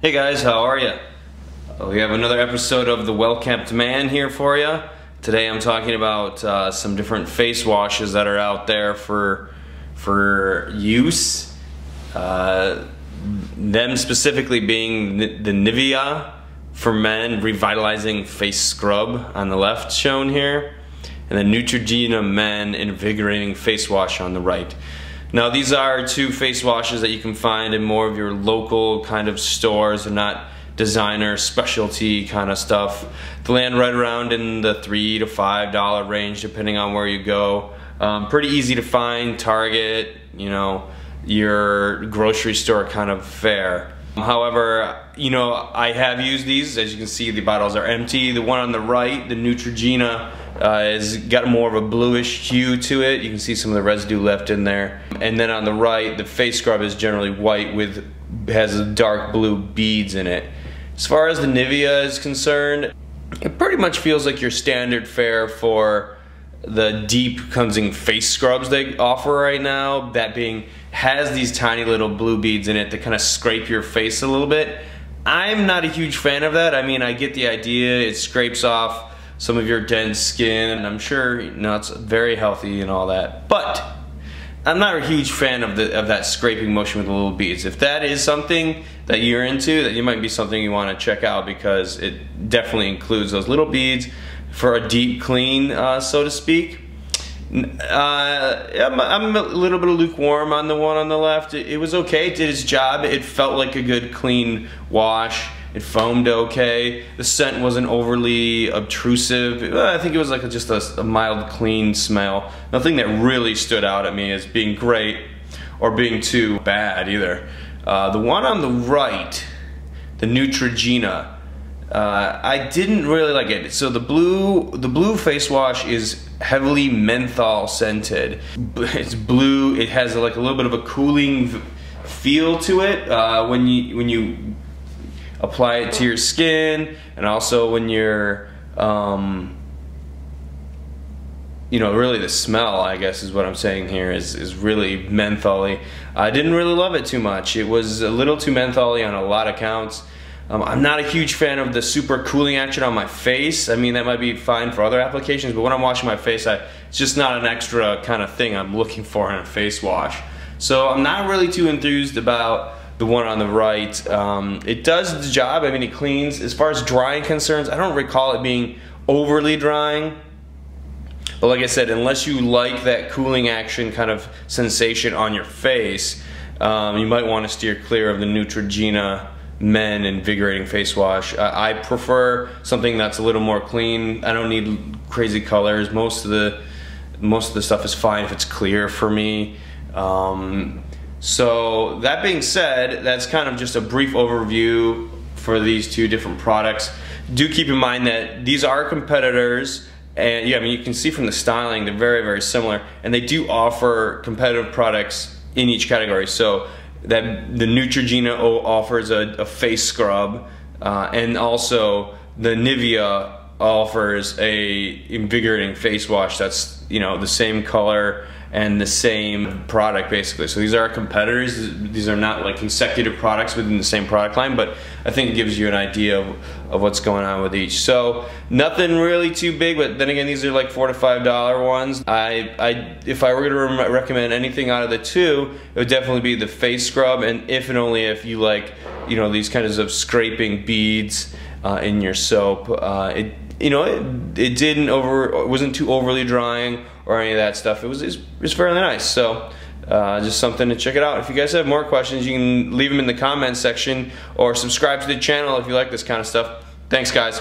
Hey guys, how are you? We have another episode of the Well Kempt Man here for you. Today I'm talking about some different face washes that are out there for use. Them specifically being the Nivea for Men Revitalizing Face Scrub on the left shown here, and the Neutrogena Men Invigorating Face Wash on the right. Now these are two face washes that you can find in more of your local kind of stores and not designer specialty kind of stuff. They land right around in the $3 to $5 range depending on where you go. Pretty easy to find, Target, you know, your grocery store kind of fare. However, you know, I have used these. As you can see, the bottles are empty. The one on the right, the Neutrogena, has got more of a bluish hue to it. You can see some of the residue left in there. And then on the right, the face scrub is generally white has dark blue beads in it. As far as the Nivea is concerned, it pretty much feels like your standard fare for the deep cleansing face scrubs they offer right now. That being, has these tiny little blue beads in it that kind of scrape your face a little bit. I'm not a huge fan of that. I mean, I get the idea. It scrapes off some of your dense skin, and I'm sure, you know, it's very healthy and all that. But I'm not a huge fan of that scraping motion with the little beads. If that is something that you're into, that might be something you want to check out, because it definitely includes those little beads for a deep clean, so to speak. I'm a little bit lukewarm on the one on the left. It was okay, it did its job. It felt like a good clean wash. It foamed okay. The scent wasn't overly obtrusive. I think it was like just a mild clean smell. Nothing that really stood out at me as being great or being too bad either. The one on the right, the Neutrogena, I didn't really like it. So the blue face wash is heavily menthol scented. It's blue. It has like a little bit of a cooling feel to it when you apply it to your skin, and also when you're you know, really the smell, I guess is what I'm saying here, is really mentholy. I didn't really love it too much. It was a little too mentholy on a lot of counts. I'm not a huge fan of the super cooling action on my face. I mean, that might be fine for other applications, but when I'm washing my face, it's just not an extra kind of thing I'm looking for in a face wash. So I'm not really too enthused about the one on the right. It does the job. I mean, it cleans. As far as drying concerns, I don't recall it being overly drying. But like I said, unless you like that cooling action kind of sensation on your face, you might want to steer clear of the Neutrogena Men Invigorating Face Wash. I prefer something that's a little more clean. I don't need crazy colors. Most of the stuff is fine if it's clear for me. So that being said, that's kind of just a brief overview for these two different products. Do keep in mind that these are competitors, and yeah, I mean, you can see from the styling they're very, very similar, and they do offer competitive products in each category. So that the Neutrogena offers a face scrub, and also the Nivea offers a invigorating face wash that's, you know, the same color and the same product basically. So these are competitors. These are not like consecutive products within the same product line, but I think it gives you an idea of what's going on with each. So nothing really too big, but then again, these are like $4 to $5 ones. If I were to recommend anything out of the two, it would definitely be the face scrub, and if and only if you like, you know, these kinds of scraping beads in your soap. You know, it wasn't too overly drying or any of that stuff. It was fairly nice. So just something to check it out. If you guys have more questions, you can leave them in the comments section, or subscribe to the channel if you like this kind of stuff. Thanks, guys.